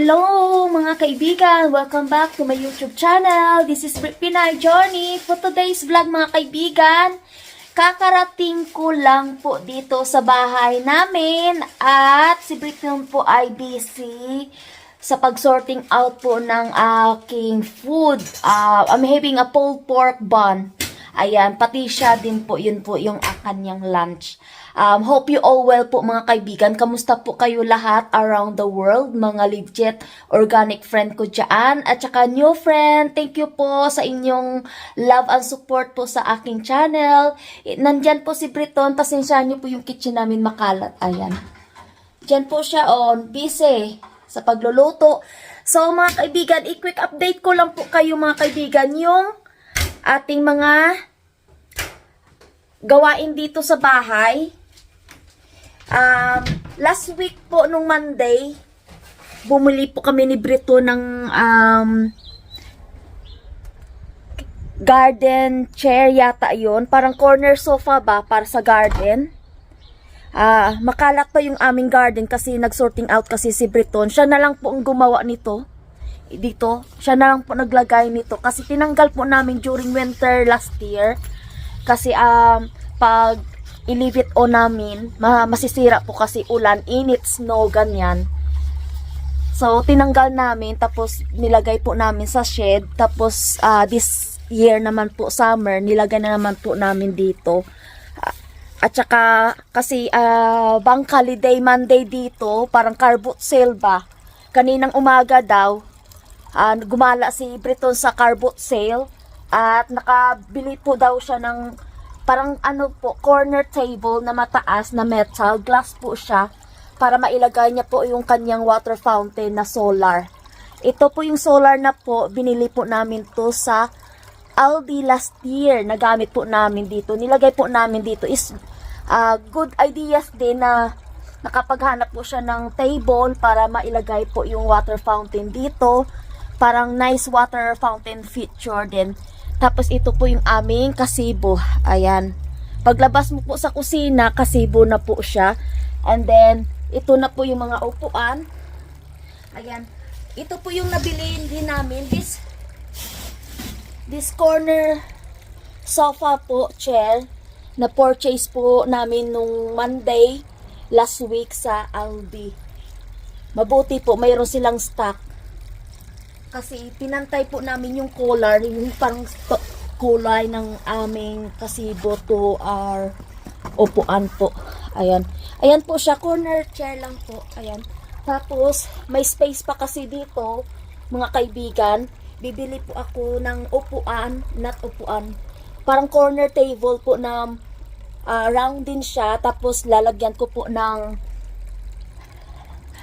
Hello mga kaibigan! Welcome back to my YouTube channel. This is Brit Pinay Journey. For today's vlog mga kaibigan, kakarating ko lang po dito sa bahay namin at si Brit po ay busy sa pag-sorting out po ng aking food. I'm having a pulled pork bun. Ayan, pati siya din po, yun po yung kanyang lunch. Hope you all well po mga kaibigan. Kamusta po kayo lahat around the world, mga legit organic friend ko dyan. At saka new friend, thank you po sa inyong love and support po sa aking channel. Nandyan po si Briton, pasensyahan niyo po yung kitchen namin makalat. Ayan. Dyan po siya on, busy sa pagluluto. So mga kaibigan, i-quick update ko lang po kayo mga kaibigan yung ating mga gawain dito sa bahay. Last week po nung Monday, bumili po kami ni Brito ng garden chair yata yon, parang corner sofa ba para sa garden. Makalat pa yung aming garden kasi nag-sorting out kasi si Briton. Siya na lang po ang gumawa nito. Dito, siya na lang po naglagay nito kasi tinanggal po namin during winter last year kasi pag i-leave it on namin masisira po kasi ulan, init, snow, ganyan. So tinanggal namin tapos nilagay po namin sa shed, tapos this year naman po summer nilagay na naman po namin dito. At saka kasi bank holiday Monday dito, parang car boot sale ba, kaninang umaga daw. Gumala si Briton sa car boot sale at nakabili po daw siya ng parang corner table na mataas na metal, glass po siya para mailagay niya po yung kanyang water fountain na solar. Ito po yung solar na po, binili po namin to sa Aldi last year, nagamit po namin dito, nilagay po namin dito. Is good ideas din na nakapaghanap po siya ng table para mailagay po yung water fountain dito. Parang nice water fountain feature din. Tapos ito po yung aming kasibo. Ayan. Paglabas mo po sa kusina, kasibo na po siya. And then, ito na po yung mga upuan. Ayan. Ito po yung nabili din namin. This corner sofa po, chair, na purchase po namin nung Monday last week sa Aldi. Mabuti po, mayroon silang stock. Kasi pinantay po namin yung collar, yung parang kulay ng aming kasibo to our upuan po. Ayan. Ayan po siya, corner chair lang po. Ayan. Tapos, may space pa kasi dito, mga kaibigan. Bibili po ako ng upuan, not upuan. Parang corner table po na round din siya. Tapos, lalagyan ko po ng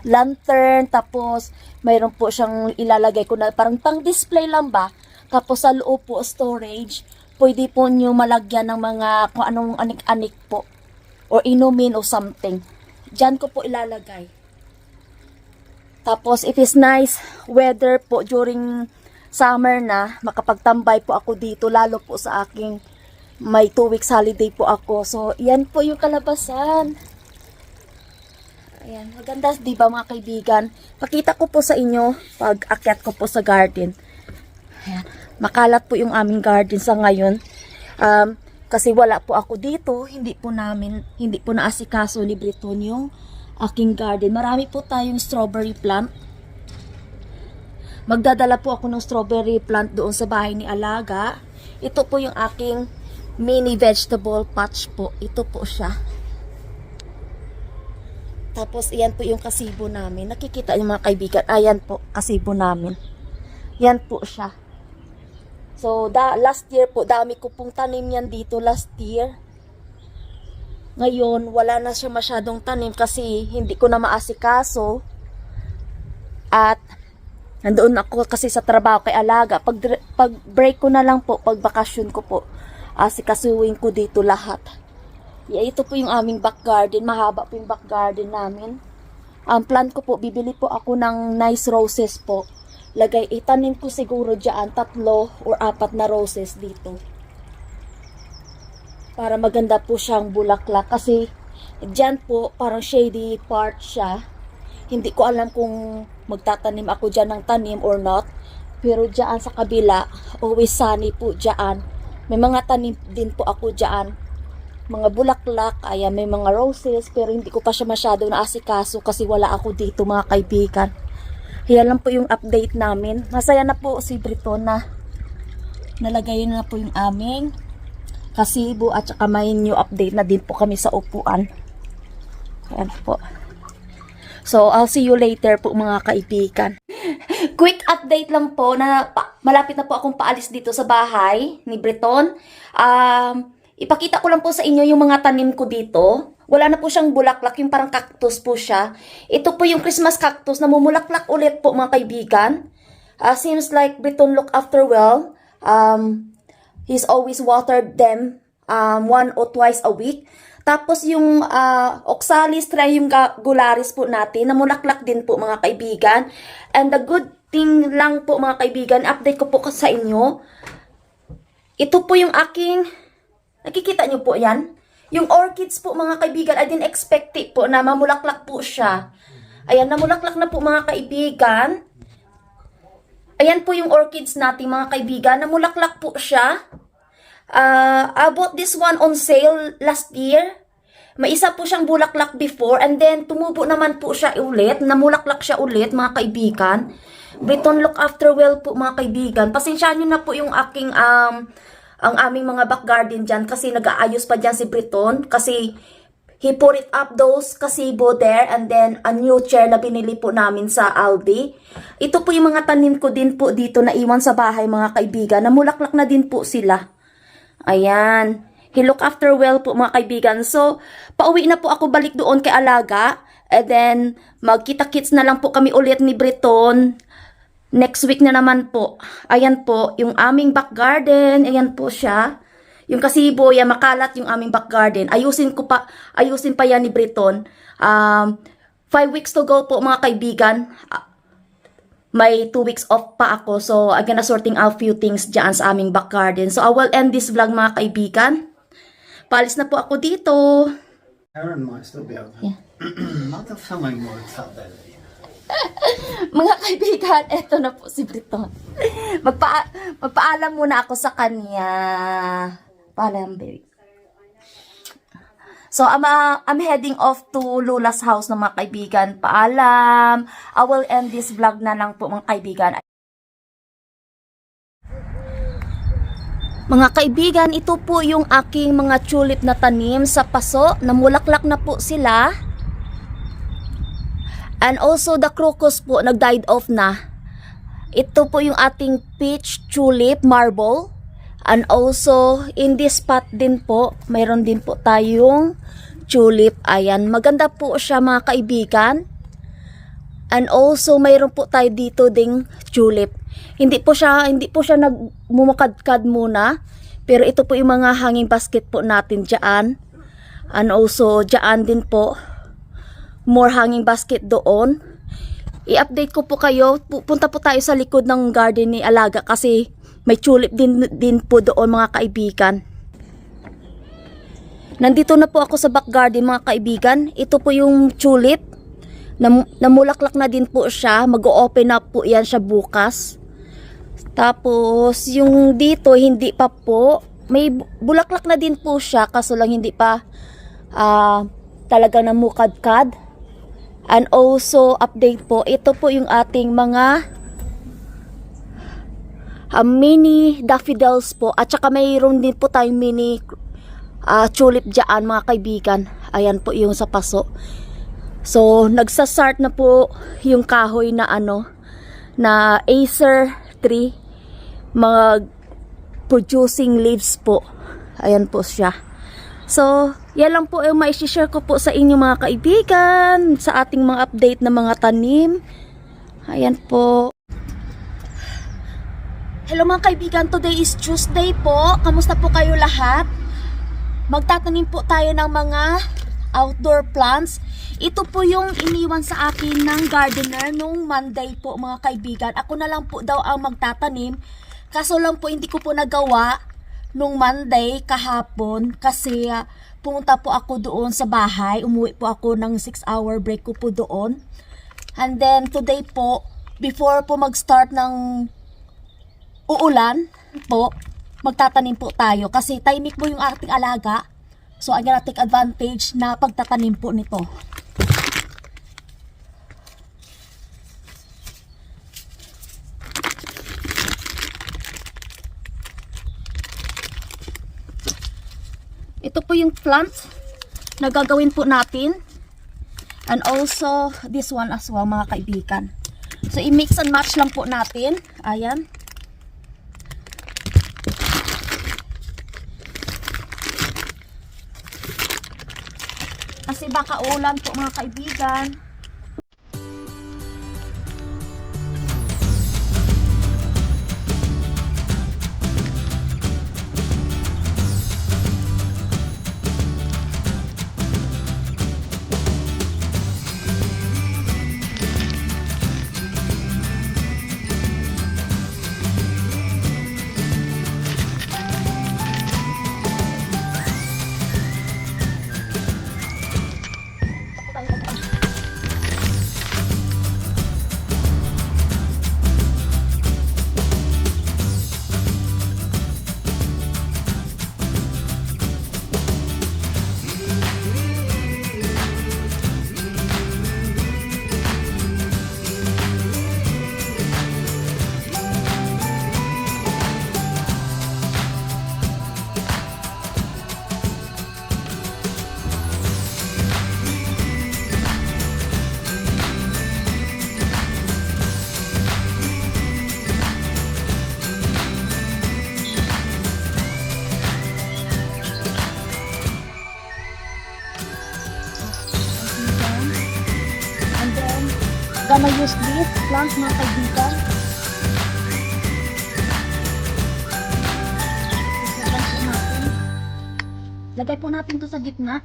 lantern, tapos mayroon po siyang ilalagay ko na parang pang display lang ba, tapos sa loob po storage, pwede po nyo malagyan ng mga kung anong anik-anik po or inumin o something, dyan ko po ilalagay. Tapos if it's nice weather po during summer na, makapagtambay po ako dito, lalo po sa aking may 2 weeks holiday po ako. So yan po yung kalabasan. Ayan, maganda, di ba mga kaibigan? Pakita ko po sa inyo pag akyat ko po sa garden. Ayan, makalat po yung aming garden sa ngayon. Kasi wala po ako dito, hindi po naasikaso ni Briton yung aking garden. Marami po tayong strawberry plant. Magdadala po ako ng strawberry plant doon sa bahay ni Alaga. Ito po yung aking mini vegetable patch po. Ito po siya. Tapos, iyan po yung kasibo namin. Nakikita yung mga kaibigan. Ayan po, kasibo namin. Yan po siya. So, last year po, dami ko pong tanim yan dito last year. Ngayon, wala na siya masyadong tanim kasi hindi ko na maasikaso. At, nandoon ako kasi sa trabaho kay Alaga. Pag break ko na lang po, pag bakasyon ko po, asikasuhin ko dito lahat. Ito po yung aming back garden. Mahaba po yung back garden namin. Ang plan ko po, bibili po ako ng nice roses po. Itanim ko siguro dyan 3 or 4 na roses dito. Para maganda po siyang bulaklak. Kasi dyan po, parang shady part siya. Hindi ko alam kung magtatanim ako dyan ng tanim or not. Pero dyan sa kabila, always sunny po dyan. May mga tanim din po ako dyan. Mga bulaklak, ayan, may mga roses, pero hindi ko pa siya masyado naasikaso kasi wala ako dito mga kaibigan. Yan lang po yung update namin. Masaya na po si Briton na nalagay na po yung aming kasibo at saka may new update na din po kami sa upuan. Ayan po. So, I'll see you later po mga kaibigan. Quick update lang po na malapit na po akong paalis dito sa bahay ni Briton. Ipakita ko lang po sa inyo yung mga tanim ko dito. Wala na po siyang bulaklak, yung parang cactus po siya. Ito po yung Christmas cactus na mumulaklak ulit po mga kaibigan. Seems like Briton look after well. He's always watered them 1 or twice a week. Tapos yung oxalis triangularis po natin, namulaklak din po mga kaibigan. And the good thing lang po mga kaibigan, update ko po sa inyo. Ito po yung aking, nakikita nyo po yan? Yung orchids po mga kaibigan, I didn't expect it po na mamulaklak po siya. Ayan, namulaklak na po mga kaibigan. Ayan po yung orchids natin mga kaibigan, namulaklak po siya. I bought this one on sale last year. May isa po siyang bulaklak before and then tumubo naman po siya ulit. Namulaklak siya ulit mga kaibigan. Briton look after well po mga kaibigan. Pasensyahan nyo na po yung aking ang aming mga back garden dyan kasi nag-aayos pa dyan si Briton kasi he put it up those kasibo there and then a new chair na binili po namin sa Aldi. Ito po yung mga tanim ko din po dito na iwan sa bahay mga kaibigan. Namulaklak na din po sila. Ayan. He look after well po mga kaibigan. So, pauwi na po ako balik doon kay Alaga. And then, magkita-kits na lang po kami ulit ni Briton. Next week na naman po. Ayan po, yung aming back garden. Ayan po siya. Yung kasibo, yan, makalat yung aming back garden. Ayusin pa yan ni Briton. 5 weeks to go po mga kaibigan. May 2 weeks off pa ako. So, I'm gonna sorting out few things dyan sa aming back garden. So, I will end this vlog mga kaibigan. Paalis na po ako dito. Aaron might still be able to. Yeah. Mother filming more up there. Mga kaibigan, eto na po si Briton. Magpaalam muna ako sa kanya. Paalam, baby. So, I'm heading off to Lula's house ng mga kaibigan. Paalam. I will end this vlog na lang po mga kaibigan. Mga kaibigan, ito po yung aking mga tulip na tanim sa paso. Namulaklak na po sila. And also the crocus po, nag-died off na. Ito po yung ating peach tulip marble. And also, in this spot din po, mayroon din po tayong tulip. Ayan, maganda po siya mga kaibigan. And also, mayroon po tayo dito ding tulip. Hindi po siya nagmumukadkad muna. Pero ito po yung mga hanging basket po natin dyan. And also, dyan din po, more hanging basket doon. I-update ko po kayo. Punta po tayo sa likod ng garden ni Alaga kasi may tulip din po doon mga kaibigan. Nandito na po ako sa back garden mga kaibigan. Ito po yung tulip. Namulaklak na din po siya. Mag-o-open up po yan siya bukas. Tapos yung dito hindi pa po. May bulaklak na din po siya kaso lang hindi pa talaga namukadkad. And also update po. Ito po yung ating mga mini daffodils po. At saka mayroon din po tayong mini tulip dyan mga kaibigan. Ayan po yung sa paso. So, nagsasart na po yung kahoy na na Acer tree. Mga producing leaves po. Ayan po siya. So, yan lang po yung ma-share ko po sa inyo mga kaibigan. Sa ating mga update na mga tanim. Ayan po. Hello mga kaibigan, today is Tuesday po. Kamusta po kayo lahat? Magtatanim po tayo ng mga outdoor plants. Ito po yung iniwan sa akin ng gardener nung Monday po mga kaibigan. Ako na lang po daw ang magtatanim. Kaso lang po hindi ko po nagawa nung Monday kahapon kasi pumunta po ako doon sa bahay. Umuwi po ako ng 6-hour break ko po doon. And then today po, before po mag-start ng uulan po, magtatanim po tayo kasi tahimik po yung ating alaga. So I'm gonna take advantage na pagtatanim po nito. Ito po yung plant na gagawin po natin. And also, this one as well, mga kaibigan. So, i-mix and match lang po natin. Ayan. Kasi baka ulan po, mga kaibigan. Gonna use this plant, mga kaibigan. Lagay po natin to sa gitna.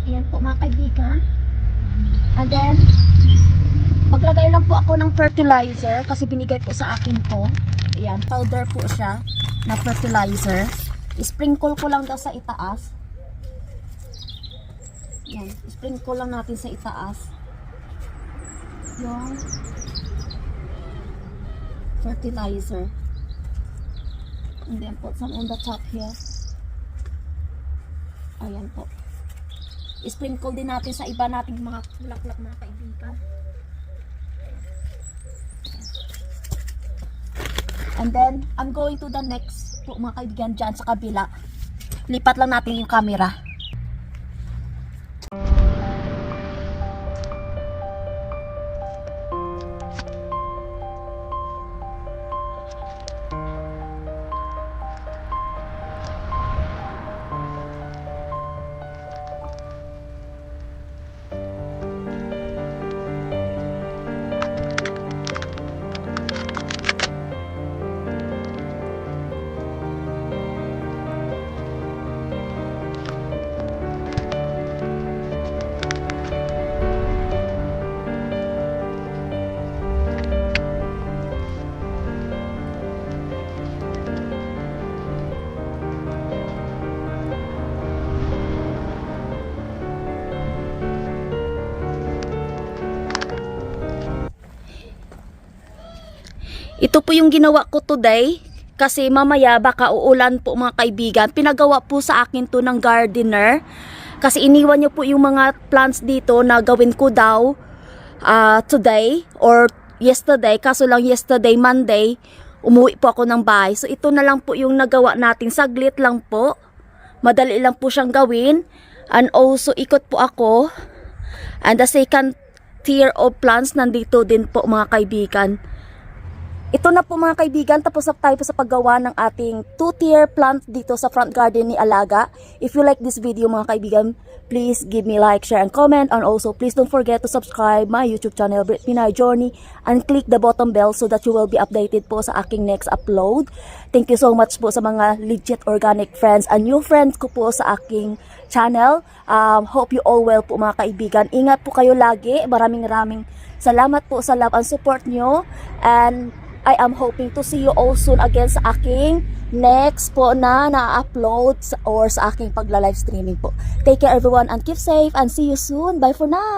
Ayan po, mga kaibigan. And then, maglagay lang po ako ng fertilizer kasi binigay po sa akin to. Ayan, powder po siya na fertilizer. Sprinkle ko lang daw sa itaas. Ayan, sprinkle lang natin sa itaas. Yung fertilizer. And then put some on the top here. Ayan po. Sprinkle din natin sa iba nating mga bulaklak, mga kaibigan. And then, I'm going to the next po, mga kaibigan, dyan sa kabila. Lipat lang natin yung camera. Ito po yung ginawa ko today kasi mamaya baka uulan po, mga kaibigan. Pinagawa po sa akin to ng gardener kasi iniwan niyo po yung mga plants dito na gawin ko daw today or yesterday. Kaso lang yesterday, Monday, umuwi po ako ng bahay. So ito na lang po yung nagawa natin. Saglit lang po. Madali lang po siyang gawin. And also ikot po ako. And the second tier of plants nandito din po, mga kaibigan. Ito na po, mga kaibigan, tapos na tayo po sa paggawa ng ating 2-tier plant dito sa front garden ni Alaga. If you like this video, mga kaibigan, please give me like, share, and comment. And also, please don't forget to subscribe my YouTube channel, Brit Pinay Journey, and click the bottom bell so that you will be updated po sa aking next upload. Thank you so much po sa mga legit organic friends and new friends ko po sa aking channel. Hope you all well po mga kaibigan. Ingat po kayo lagi. Maraming salamat po sa love and support nyo. And I am hoping to see you all soon again sa aking next po na na-upload or sa aking pagla-live streaming po. Take care everyone and keep safe and see you soon. Bye for now!